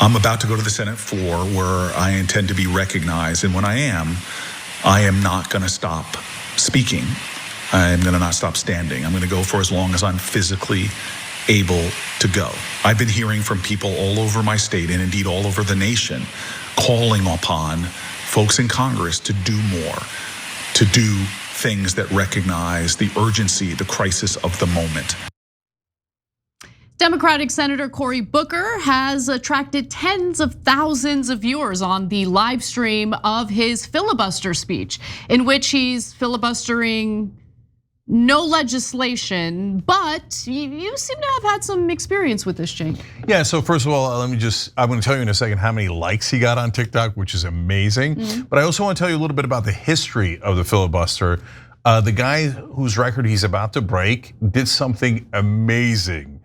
I'm about to go to the Senate floor where I intend to be recognized. And when I am not going to stop speaking. I'm going to not stop standing. I'm going to go for as long as I'm physically able to go. I've been hearing from people all over my state and indeed all over the nation calling upon folks in Congress to do more, to do things that recognize the urgency, the crisis of the moment. Democratic Senator Cory Booker has attracted tens of thousands of viewers on the live stream of his filibuster speech, in which he's filibustering no legislation, but you seem to have had some experience with this, Cenk. Yeah, so first of all, I'm gonna tell you in a second how many likes he got on TikTok, which is amazing. But I also want to tell you a little bit about the history of the filibuster. The guy whose record he's about to break did something amazing.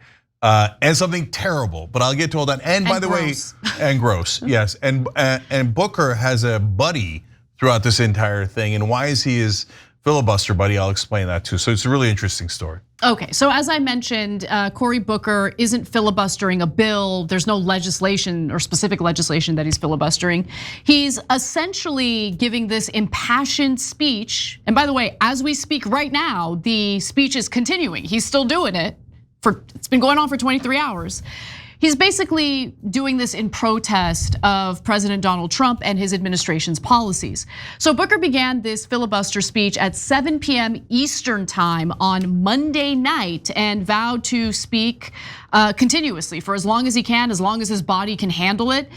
And something terrible, but I'll get to all that. And by the way, and gross, yes. And Booker has a buddy throughout this entire thing. And why is he his filibuster buddy? I'll explain that too. So it's a really interesting story. Okay, so as I mentioned, Cory Booker isn't filibustering a bill. There's no legislation or specific legislation that he's filibustering. He's essentially giving this impassioned speech. And by the way, as we speak right now, the speech is continuing. He's still doing it. It's been going on for 23 hours. He's basically doing this in protest of President Donald Trump and his administration's policies. So Booker began this filibuster speech at 7 p.m. Eastern time on Monday night and vowed to speak continuously for as long as he can, as long as his body can handle it.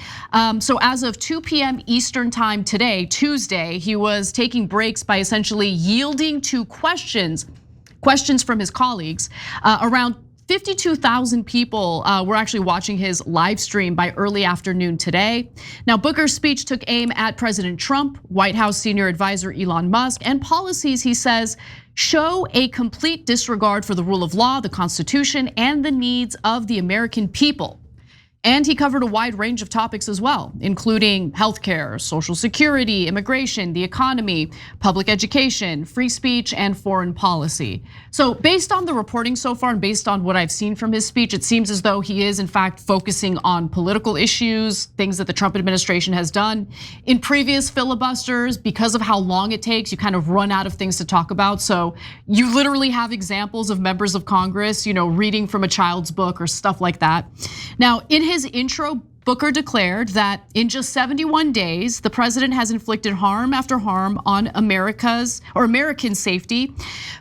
So as of 2 p.m. Eastern time today, Tuesday, he was taking breaks by essentially yielding to questions from his colleagues. Around 52,000 people were actually watching his live stream by early afternoon today. Now, Booker's speech took aim at President Trump, White House senior advisor Elon Musk, and policies, he says, show a complete disregard for the rule of law, the Constitution, and the needs of the American people. And he covered a wide range of topics as well, including healthcare, Social Security, immigration, the economy, public education, free speech, and foreign policy. So based on the reporting so far and based on what I've seen from his speech, it seems as though he is in fact focusing on political issues, things that the Trump administration has done. In previous filibusters, because of how long it takes, you kind of run out of things to talk about. So you literally have examples of members of Congress, reading from a child's book or stuff like that. Now, in his intro, Booker declared that in just 71 days, the president has inflicted harm after harm on American safety,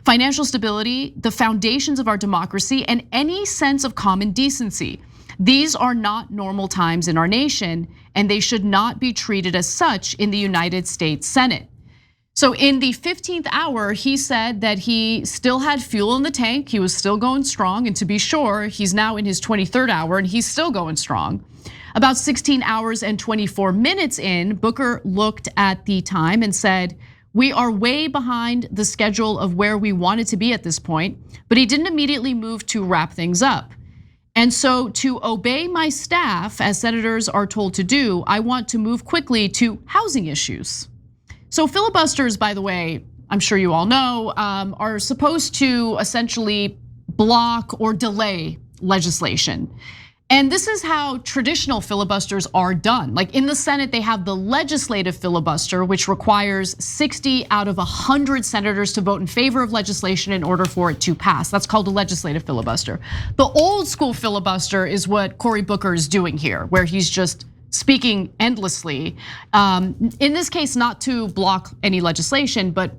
financial stability, the foundations of our democracy, and any sense of common decency. These are not normal times in our nation, and they should not be treated as such in the United States Senate. So in the 15th hour, he said that he still had fuel in the tank, he was still going strong, and to be sure, he's now in his 23rd hour and he's still going strong. About 16 hours and 24 minutes in, Booker looked at the time and said, "We are way behind the schedule of where we wanted to be at this point," but he didn't immediately move to wrap things up. And so to obey my staff, as senators are told to do, I want to move quickly to housing issues. So filibusters, by the way, I'm sure you all know, are supposed to essentially block or delay legislation. And this is how traditional filibusters are done. Like in the Senate, they have the legislative filibuster, which requires 60 out of 100 senators to vote in favor of legislation in order for it to pass. That's called a legislative filibuster. The old school filibuster is what Cory Booker is doing here, where he's just speaking endlessly. In this case, not to block any legislation, but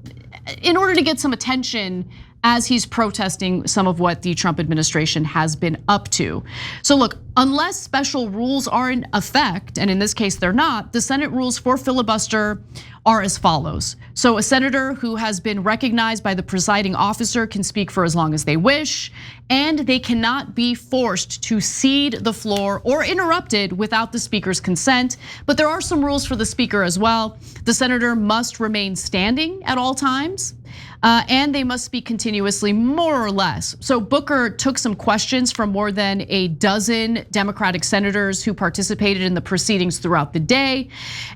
in order to get some attention as he's protesting some of what the Trump administration has been up to. So look, unless special rules are in effect, and in this case they're not, the Senate rules for filibuster are as follows. So a senator who has been recognized by the presiding officer can speak for as long as they wish, and they cannot be forced to cede the floor or interrupted without the speaker's consent. But there are some rules for the speaker as well. The senator must remain standing at all times. And they must speak continuously, more or less. So Booker took some questions from more than a dozen Democratic senators who participated in the proceedings throughout the day.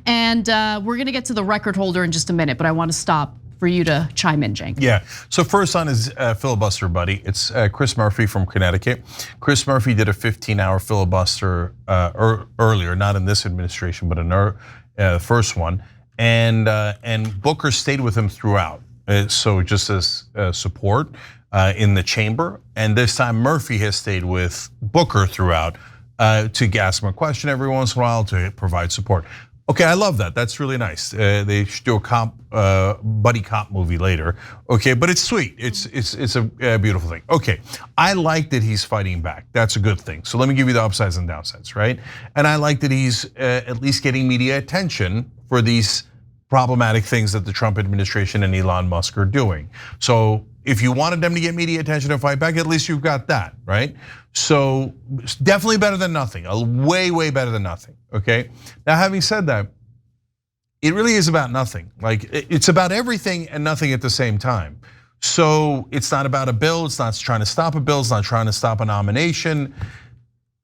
And we're gonna get to the record holder in just a minute, but I wanna stop for you to chime in, Cenk. Yeah, so first on his filibuster buddy, it's Chris Murphy from Connecticut. Chris Murphy did a 15-hour filibuster earlier, not in this administration, but in the first one. And Booker stayed with him throughout. So just as support in the chamber. And this time Murphy has stayed with Booker throughout to ask him a question every once in a while to provide support. Okay, I love that. That's really nice. They should do a buddy cop movie later. Okay, but it's sweet. It's a beautiful thing. Okay, I like that he's fighting back. That's a good thing. So let me give you the upsides and downsides, right? And I like that he's at least getting media attention for these problematic things that the Trump administration and Elon Musk are doing. So if you wanted them to get media attention and fight back, at least you've got that, right? So it's definitely better than nothing, way better than nothing, okay? Now, having said that, it really is about nothing. Like, it's about everything and nothing at the same time. So it's not about a bill, it's not trying to stop a bill, it's not trying to stop a nomination.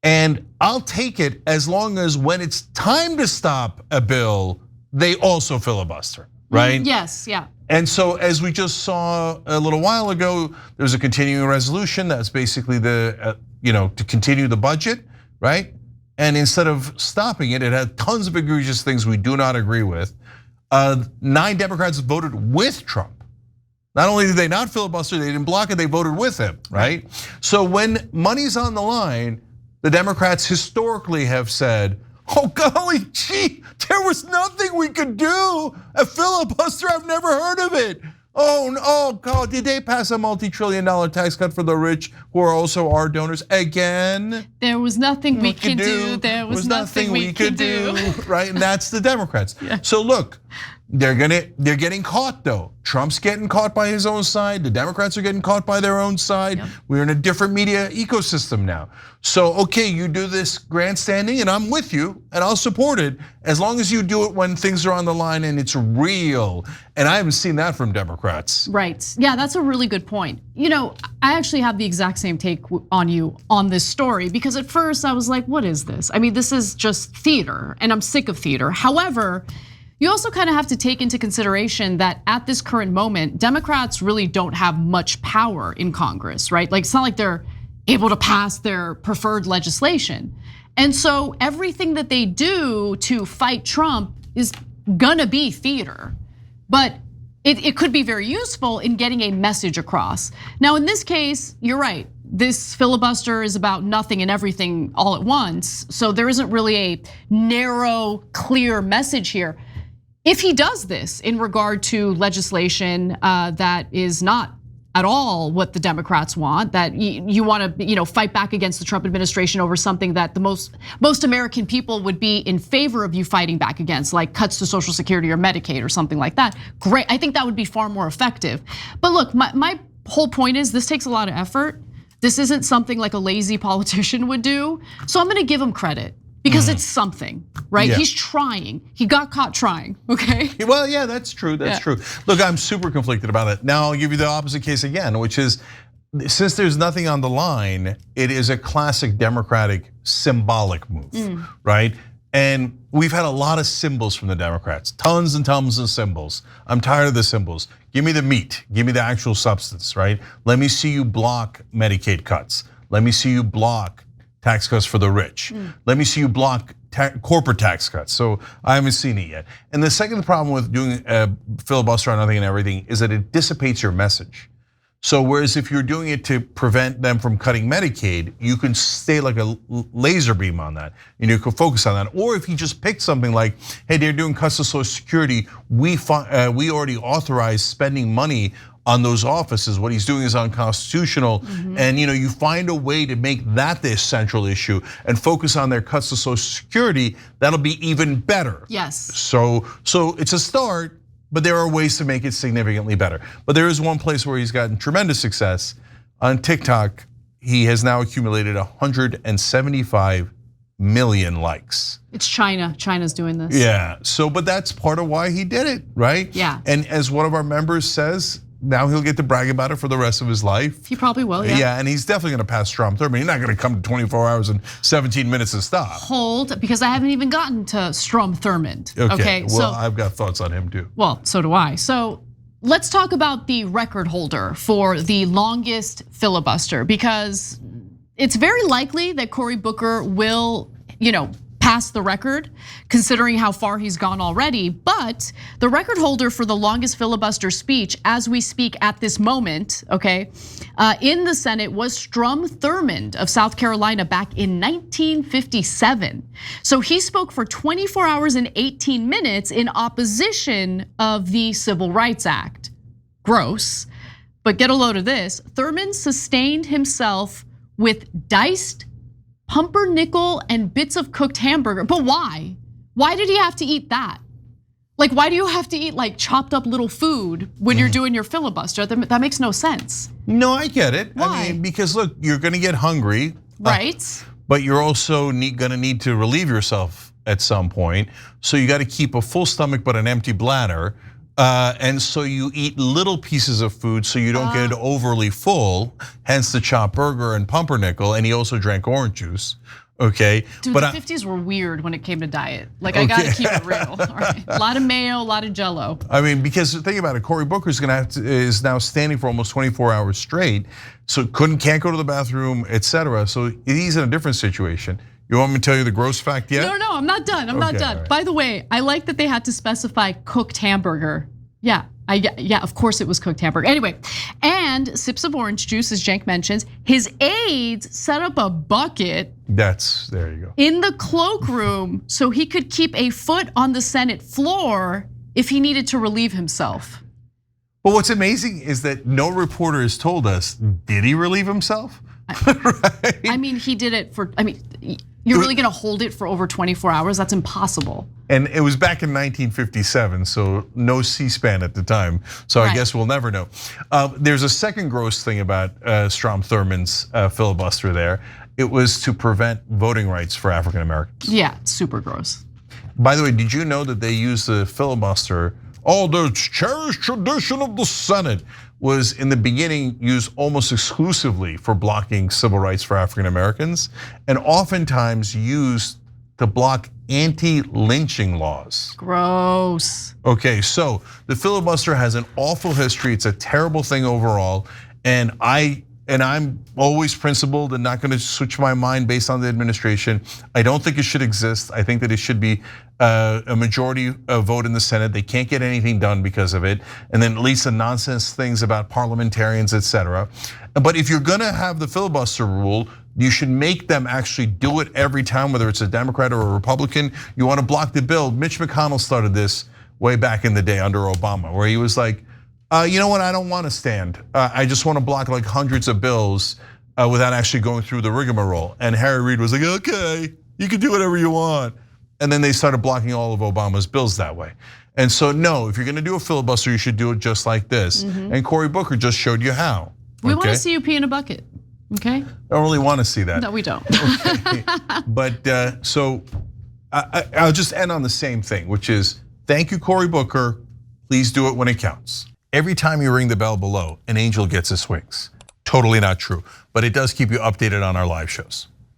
And I'll take it as long as when it's time to stop a bill, they also filibuster, right? Yes, yeah. And so as we just saw a little while ago, there's a continuing resolution that's basically the, to continue the budget, right? And instead of stopping it, it had tons of egregious things we do not agree with. 9 Democrats voted with Trump. Not only did they not filibuster, they didn't block it, they voted with him, right? So when money's on the line, the Democrats historically have said, oh golly gee, there was nothing we could do. A filibuster, I've never heard of it. Oh God, did they pass a multi-trillion-dollar tax cut for the rich who are also our donors again? There was nothing we could do. There was nothing we could do. Right, and that's the Democrats. Yeah. So look, they're getting caught though. Trump's getting caught by his own side. The Democrats are getting caught by their own side. Yep. We're in a different media ecosystem now. So okay, you do this grandstanding and I'm with you and I'll support it as long as you do it when things are on the line and it's real. And I haven't seen that from Democrats. Right, yeah, that's a really good point. I actually have the exact same take on you on this story because at first I was like, what is this? I mean, this is just theater and I'm sick of theater. However, you also kind of have to take into consideration that at this current moment, Democrats really don't have much power in Congress, right? Like it's not like they're able to pass their preferred legislation. And so everything that they do to fight Trump is gonna be theater. But it could be very useful in getting a message across. Now in this case, you're right. This filibuster is about nothing and everything all at once. So there isn't really a narrow, clear message here. If he does this in regard to legislation that is not at all what the Democrats want, that you want to fight back against the Trump administration over something that the most American people would be in favor of you fighting back against, like cuts to Social Security or Medicaid or something like that. Great, I think that would be far more effective. But look, my whole point is this takes a lot of effort. This isn't something like a lazy politician would do. So I'm gonna give him credit. Because it's something, right? Yeah. He's trying. He got caught trying, okay? Well, yeah, that's true, that's true. Look, I'm super conflicted about it. Now I'll give you the opposite case again, which is, since there's nothing on the line, it is a classic Democratic symbolic move, right? And we've had a lot of symbols from the Democrats, tons and tons of symbols. I'm tired of the symbols. Give me the meat, give me the actual substance, right? Let me see you block Medicaid cuts. Let me see you block tax cuts for the rich. Let me see you block corporate tax cuts. So I haven't seen it yet. And the second problem with doing a filibuster on nothing and everything is that it dissipates your message. So whereas if you're doing it to prevent them from cutting Medicaid, you can stay like a laser beam on that and you can focus on that. Or if you just pick something like, hey, they're doing cuts to Social Security, we already authorized spending money on those offices. What he's doing is unconstitutional. And you find a way to make that the central issue and focus on their cuts to Social Security, that'll be even better. Yes. So it's a start, but there are ways to make it significantly better. But there is one place where he's gotten tremendous success. On TikTok, he has now accumulated 175 million likes. It's China, China's doing this. Yeah, but that's part of why he did it, right? Yeah. And as one of our members says, now he'll get to brag about it for the rest of his life. He probably will, yeah. Yeah, and he's definitely gonna pass Strom Thurmond. He's not gonna come to 24 hours and 17 minutes to stop. Hold, because I haven't even gotten to Strom Thurmond. Okay, well, I've got thoughts on him too. Well, so do I. So let's talk about the record holder for the longest filibuster, because it's very likely that Cory Booker will, pass the record, considering how far he's gone already. But the record holder for the longest filibuster speech as we speak at this moment, okay, in the Senate was Strom Thurmond of South Carolina back in 1957. So he spoke for 24 hours and 18 minutes in opposition of the Civil Rights Act. Gross. But get a load of this. Thurmond sustained himself with diced pumpernickel and bits of cooked hamburger. But why? Why did he have to eat that? Like, why do you have to eat like chopped up little food when you're doing your filibuster? That makes no sense. No, I get it. Why? I mean, because look, you're gonna get hungry. Right. But you're also gonna need to relieve yourself at some point. So you gotta keep a full stomach but an empty bladder. And so you eat little pieces of food so you don't get overly full, hence the chopped burger and pumpernickel, and he also drank orange juice, okay? Dude, the 50s were weird when it came to diet. Like, I gotta keep it real, all right? A lot of mayo, a lot of Jell-O. I mean, because think about it, Cory Booker is now standing for almost 24 hours straight, so can't go to the bathroom, etc. So he's in a different situation. You want me to tell you the gross fact yet? No, I'm not done. I'm not done. Right. By the way, I like that they had to specify cooked hamburger. Yeah, of course it was cooked hamburger. Anyway, and sips of orange juice, as Cenk mentions. His aides set up a bucket. There you go. In the cloakroom so he could keep a foot on the Senate floor if he needed to relieve himself. But what's amazing is that no reporter has told us, did he relieve himself? Right? I mean, he did it for, you're really gonna hold it for over 24 hours? That's impossible. And it was back in 1957, so no C-SPAN at the time. So I guess we'll never know. There's a second gross thing about Strom Thurmond's filibuster there. It was to prevent voting rights for African Americans. Yeah, super gross. By the way, did you know that they use the filibuster? The cherished tradition of the Senate was in the beginning used almost exclusively for blocking civil rights for African Americans, and oftentimes used to block anti-lynching laws. Gross. Okay, so the filibuster has an awful history. It's a terrible thing overall, and I'm always principled and not going to switch my mind based on the administration. I don't think it should exist. I think that it should be a majority vote in the Senate. They can't get anything done because of it. And then at least the nonsense things about parliamentarians, etc. But if you're gonna have the filibuster rule, you should make them actually do it every time, whether it's a Democrat or a Republican. You wanna block the bill. Mitch McConnell started this way back in the day under Obama, where he was like, you know what, I don't wanna stand. I just wanna block like hundreds of bills without actually going through the rigmarole. And Harry Reid was like, okay, you can do whatever you want. And then they started blocking all of Obama's bills that way. And so no, if you're gonna do a filibuster, you should do it just like this. And Cory Booker just showed you how. We wanna see you pee in a bucket, okay? I don't really wanna see that. No, we don't. Okay. But so I'll just end on the same thing, which is thank you, Cory Booker. Please do it when it counts. Every time you ring the bell below, an angel gets his wings. Totally not true, but it does keep you updated on our live shows.